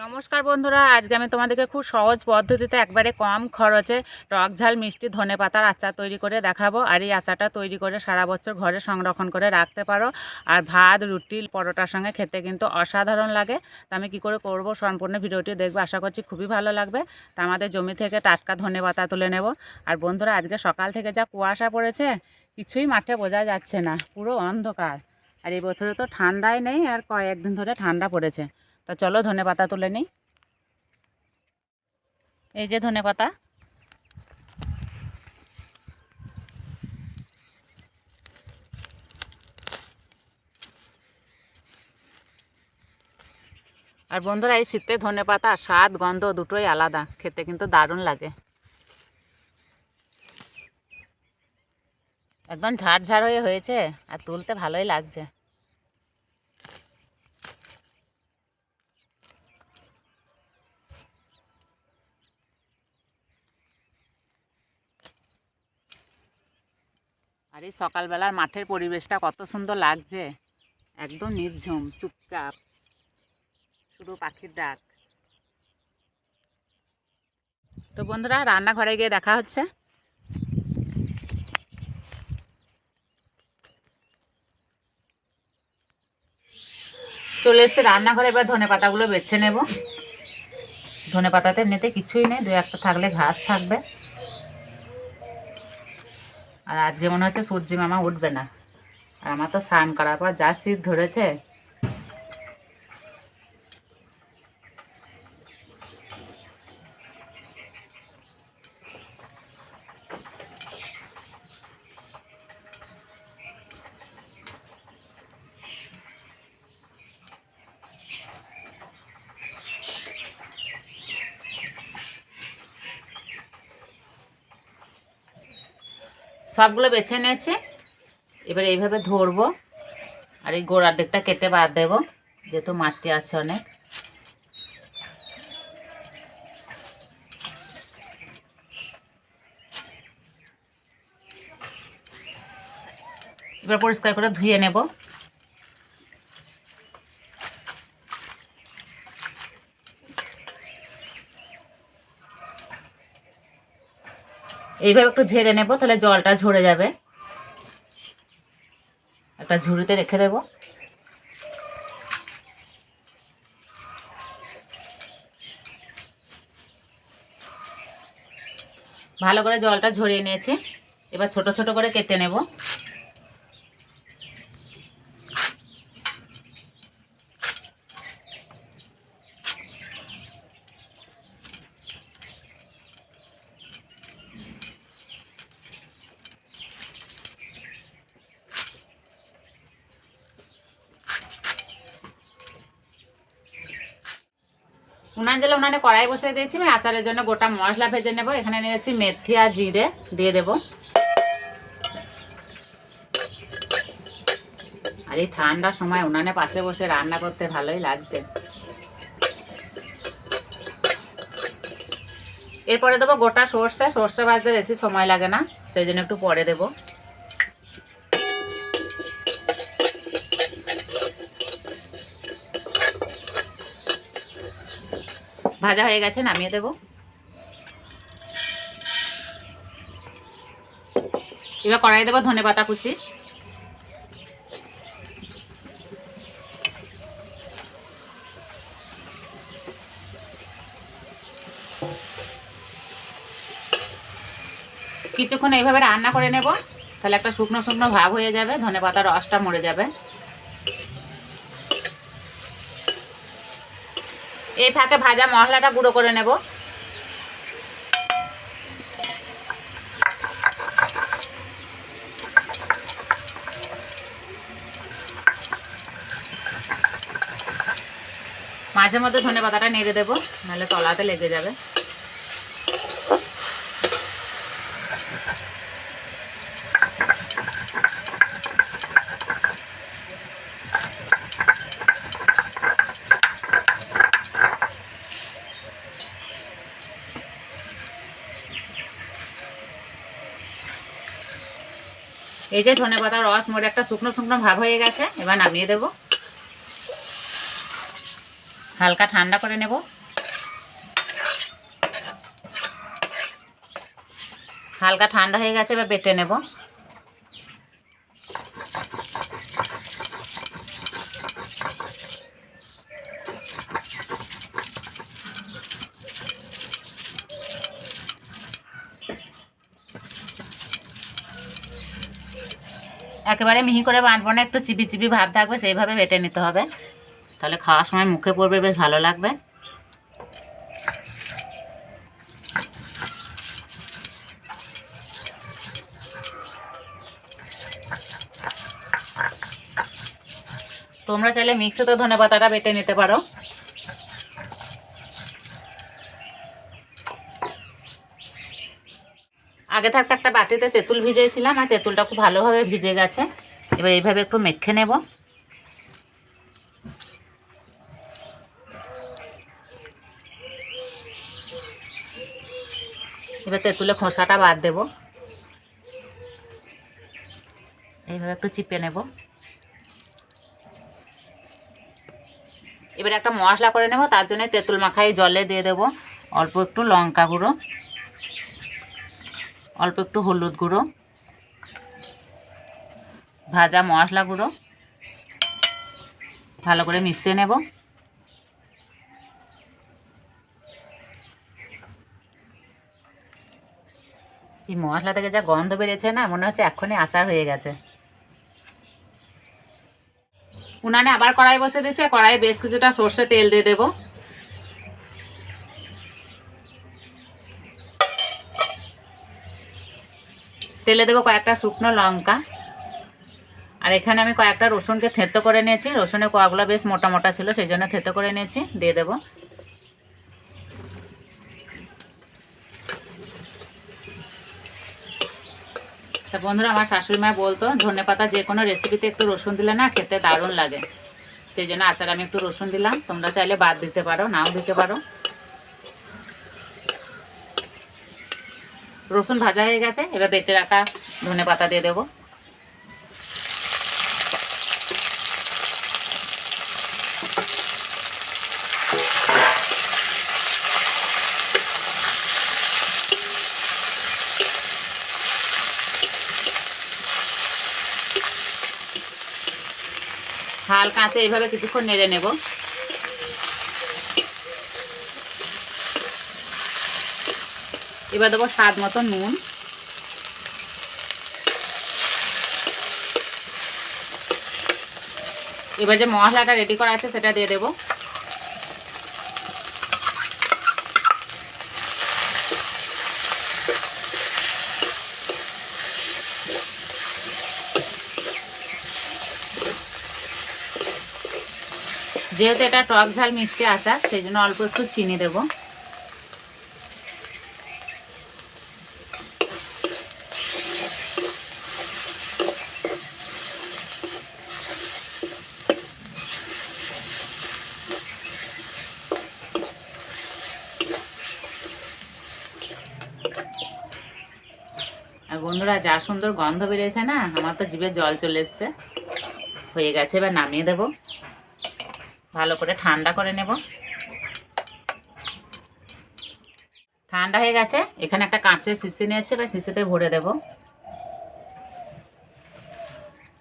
নমস্কার বন্ধুরা, আজকে আমি তোমাদেরকে খুব সহজ পদ্ধতিতে একবারে কম খরচে টক ঝাল মিষ্টি ধনেপাতার আচার তৈরি করে দেখাবো। আর এই আচারটা তৈরি করে সারা বছর ঘরে সংরক্ষণ করে রাখতে পারো। আর ভাত, রুটি, পরোটার সঙ্গে খেতে কিন্তু অসাধারণ লাগে। তো আমি কী করে করবো সম্পূর্ণ ভিডিওটি দেখবো, আশা করছি খুবই ভালো লাগবে। তা আমাদের জমি থেকে টাটকা ধনেপাতা তুলে নেব। আর বন্ধুরা, আজকে সকাল থেকে যা কুয়াশা পড়েছে, কিছুই মাঠে বোঝা যাচ্ছে না, পুরো অন্ধকার। আর এই বছরে তো ঠান্ডাই নেই, আর কয়েকদিন ধরে ঠান্ডা পড়েছে। তো চলো ধনেপাতা তুলে নিই। এই যে ধনেপাতা, আর বন্ধুরা এই শীতে ধনেপাতা স্বাদ গন্ধ দুটোই আলাদা, খেতে কিন্তু দারুণ লাগে। একদম ঝাড় হয়ে হয়েছে আর তুলতে ভালোই লাগছে। আর এই সকালবেলার মাঠের পরিবেশটা কত সুন্দর লাগছে, একদম নির্ঝুম চুপচাপ, শুধু পাখির ডাক। তো বন্ধুরা, রান্নাঘরে গিয়ে দেখা হচ্ছে। চলে এসছে রান্নাঘরে, এবার ধনেপাতাগুলো বেছে নেব। ধনেপাতাতে এমনিতে কিছুই নেই, দু একটা থাকলে ঘাস থাকবে। আর আজকে মনে হচ্ছে সূর্যি মামা উঠবে না। আর আমার তো স্নান করার পর যা শীত ধরেছে। সবগুলো বেছে নিয়েছি, এবার এইভাবে ধরবো। আর এই গোড়ার দিকটা কেটে বাদ দেবো, যেহেতু মাটি আছে অনেক। এবার পরিষ্কার করে ধুয়ে নেব। এইভাবে একটু ঝেড়ে নেব, তাহলে জলটা ঝরে যাবে। একটা ঝুড়িতে রেখে দেব। ভালো করে জলটা ঝরিয়ে নিয়েছি, এবার ছোট ছোট করে কেটে নেব। উনানে কড়াই বসিয়ে দিয়েছি। আমি আচারের জন্য গোটা মশলা ভেজে নেব। এখানে নিয়েছি মেথি আর জিরে, দিয়ে দেব। আর এই ঠান্ডার সময় উনানে পাশে বসে রান্না করতে ভালোই লাগছে। এরপরে দেবো গোটা সর্ষে ভাজতে বেশি সময় লাগে না, সেই জন্য একটু পরে দেবো। ভাজা হয়ে গেছে, নামিয়ে দেব। এবার কড়াই দেবো ধনেপাতা কুচি। কিছুক্ষণ এইভাবে রান্না করে নেব, তাহলে একটা শুকনো শুকনো ভাব হয়ে যাবে, ধনেপাতার রসটা মরে যাবে। এই ফাঁকে ভাজা মশলাটা গুঁড়ো করে নেব। মাঝে মধ্যে ধনেপাতাটা নেড়ে দেবো, নাহলে তলাতে লেগে যাবে। এই যে ধনেপাতার রস মরে একটা শুকনো শুকনো ভাব হয়ে গেছে, এবার নামিয়ে দেব। হালকা ঠান্ডা করে নেব। হালকা ঠান্ডা হয়ে গেছে, এবার বেটে নেব। একেবারে মিহি করে বাটবো না, একটু চিবি চিবি ভাব থাকবে সেইভাবে বেটে নিতে হবে, তাহলে খাওয়ার সময় মুখে পড়বে, বেশ ভালো লাগবে। তোমরা চাইলে মিক্সিতে ধনেপাতাটা বেটে নিতে পারো। আগে থাকতে একটা বাটিতে তেঁতুল ভিজিয়েছিলাম, আর তেঁতুলটা খুব ভালোভাবে ভিজে গেছে। এবার এইভাবে একটু মেখে নেব। এবার তেঁতুলে খোসাটা বাদ দেব, এইভাবে একটু চিপে নেব। এবার একটা মশলা করে নেব, তার জন্য তেঁতুল মাখাই জলে দিয়ে দেব অল্প একটু লঙ্কা গুঁড়ো, অল্প একটু হলুদ গুঁড়ো, ভাজা মশলা গুঁড়ো, ভালো করে মিশিয়ে নেব। এই মশলা থেকে যা গন্ধ বেরিয়েছে না, মনে হচ্ছে এক্ষুনি আচার হয়ে গেছে। উনানে আবার কড়াই বসে দিয়েছে, কড়াইয়ে বেশ কিছুটা সর্ষে তেল দিয়ে দেব। তেলে দেবো কয়েকটা শুকনো লঙ্কা, আর এখানে আমি কয়েকটা রসুনকে থেঁতো করে নিয়েছি। রসুনের কোয়াগুলো বেশ মোটা মোটা ছিল, সেই জন্য থেঁতো করে নিয়েছি, দিয়ে দেবো। তা বন্ধুরা, আমার শাশুড়ি মা বলতো ধনেপাতা যে কোনো রেসিপিতে একটু রসুন দিলে না খেতে দারুণ লাগে, সেই জন্য আচার আমি একটু রসুন দিলাম। তোমরা চাইলে বাদ দিতে পারো, নাও দিতে পারো। রসুন ভাজা হয়ে গেছে, এবার বেটে রাখা ধনেপাতা দিয়ে দেবো। হালকা আছে এইভাবে কিছুক্ষণ নেড়ে নেব। এবার দেবো স্বাদ মতো নুন, এবার যে মশলাটা রেডি করা আছে সেটা দিয়ে দেবো। যেহেতু এটা টক ঝাল মিষ্টি আচার, সেই জন্য অল্প একটু চিনি দেব। আর বন্ধুরা, যা সুন্দর গন্ধ বেরিয়েছে না, আমার তো জিভে জল চলে এসছে। হয়ে গেছে, এবার নামিয়ে দেব। ভালো করে ঠান্ডা করে নেব। ঠান্ডা হয়ে গেছে, এখানে একটা কাঁচের শিশি নিয়েছে, এবার শিশিতে ভরে দেব।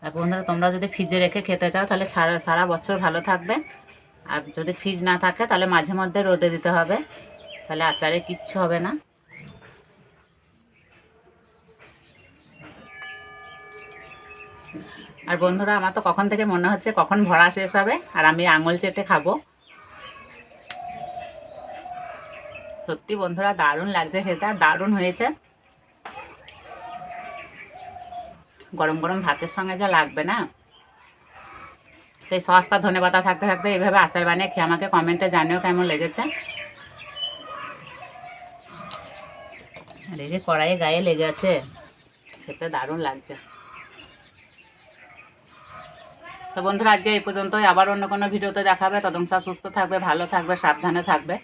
আর বন্ধুরা, তোমরা যদি ফ্রিজে রেখে খেতে চাও তাহলে সারা বছর ভালো থাকবে, আর যদি ফ্রিজ না থাকে তাহলে মাঝে মধ্যে রোদে দিতে হবে, তাহলে আচারে কিচ্ছু হবে না। আর বন্ধুরা, আমার তো কখন থেকে মনে হচ্ছে কখন ভরা শেষ হবে আর আমি আঙুল চেটে খাবো। সত্যি বন্ধুরা, দারুণ লাগছে খেতে, আর দারুণ হয়েছে। গরম গরম ভাতের সঙ্গে যা লাগবে না। তো এই সস্তা ধনেপাতা থাকতে থাকতে এইভাবে আচার বানিয়ে খেয়ে আমাকে কমেন্টে জানিও কেমন লেগেছে। আর এই যে কড়াইয়ে গায়ে লেগে আছে, খেতে দারুণ লাগছে। তো বন্ধুরা, আজকে এই পর্যন্তই। আবার অন্য কোনো ভিডিওতে দেখাবে। ততক্ষণ সুস্থ থাকবে, ভালো থাকবে, সাবধানে থাকবে।